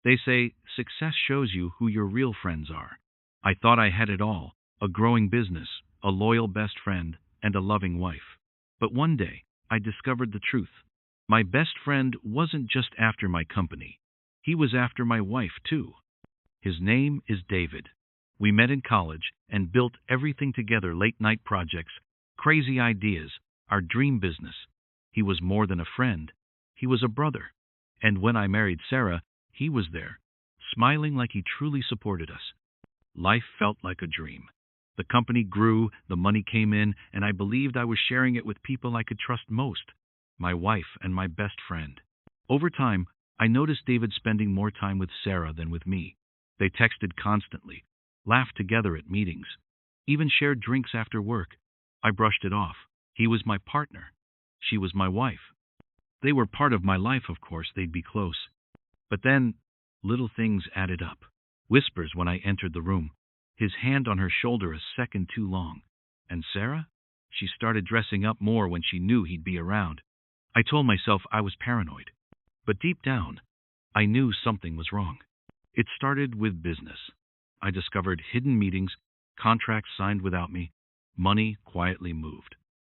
They say success shows you who your real friends are. I thought I had it all, a growing business, a loyal best friend, and a loving wife. But one day, I discovered the truth. My best friend wasn't just after my company. He was after my wife, too. His name is David. We met in college and built everything together, late-night projects, crazy ideas, our dream business. He was more than a friend. He was a brother. And when I married Sarah, he was there, smiling like he truly supported us. Life felt like a dream. The company grew, the money came in, and I believed I was sharing it with people I could trust most, my wife and my best friend. Over time, I noticed David spending more time with Sarah than with me. They texted constantly, laughed together at meetings, even shared drinks after work. I brushed it off. He was my partner. She was my wife. They were part of my life, of course, they'd be close. But then, little things added up. Whispers when I entered the room. His hand on her shoulder a second too long. And Sarah? She started dressing up more when she knew he'd be around. I told myself I was paranoid. But deep down, I knew something was wrong. It started with business. I discovered hidden meetings, contracts signed without me, money quietly moved.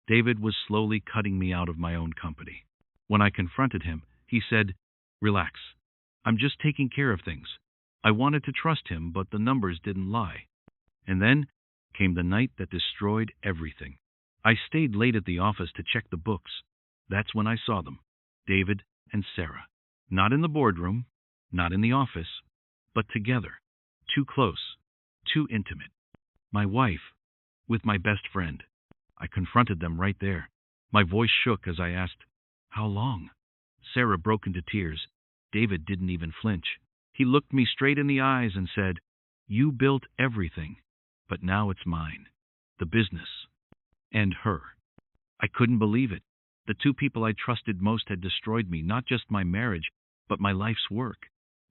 David was slowly cutting me out of my own company. When I confronted him, he said, "Relax. I'm just taking care of things." I wanted to trust him, but the numbers didn't lie. And then came the night that destroyed everything. I stayed late at the office to check the books. That's when I saw them, David and Sarah. Not in the boardroom, not in the office, but together. Too close, too intimate. My wife, with my best friend. I confronted them right there. My voice shook as I asked, "How long?" Sarah broke into tears. David didn't even flinch. He looked me straight in the eyes and said, "You built everything, but now it's mine. The business. And her." I couldn't believe it. The two people I trusted most had destroyed me, not just my marriage, but my life's work.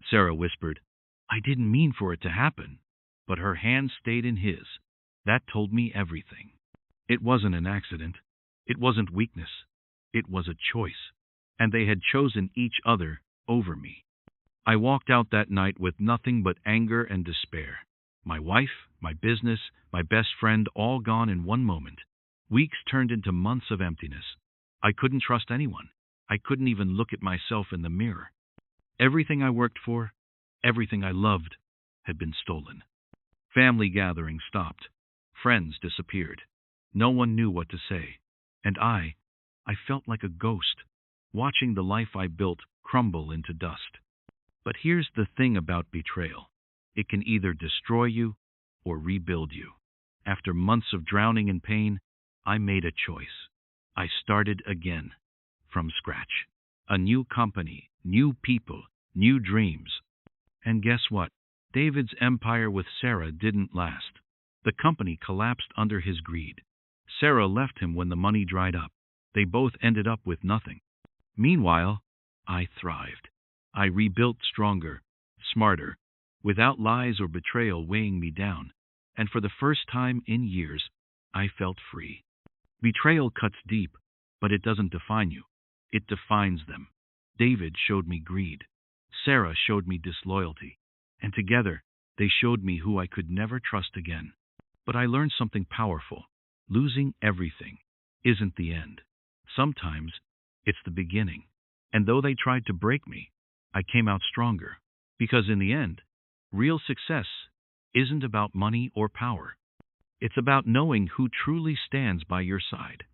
Sarah whispered, "I didn't mean for it to happen." But her hand stayed in his. That told me everything. It wasn't an accident. It wasn't weakness. It was a choice. And they had chosen each other over me. I walked out that night with nothing but anger and despair. My wife, my business, my best friend, all gone in one moment. Weeks turned into months of emptiness. I couldn't trust anyone. I couldn't even look at myself in the mirror. Everything I worked for, everything I loved, had been stolen. Family gatherings stopped. Friends disappeared. No one knew what to say. And I felt like a ghost, watching the life I built crumble into dust. But here's the thing about betrayal. It can either destroy you or rebuild you. After months of drowning in pain, I made a choice. I started again, from scratch. A new company, new people, new dreams. And guess what? David's empire with Sarah didn't last. The company collapsed under his greed. Sarah left him when the money dried up. They both ended up with nothing. Meanwhile, I thrived. I rebuilt stronger, smarter, without lies or betrayal weighing me down. And for the first time in years, I felt free. Betrayal cuts deep, but it doesn't define you. It defines them. David showed me greed. Sarah showed me disloyalty. And together, they showed me who I could never trust again. But I learned something powerful. Losing everything isn't the end. Sometimes, it's the beginning. And though they tried to break me, I came out stronger. Because in the end, real success isn't about money or power. It's about knowing who truly stands by your side.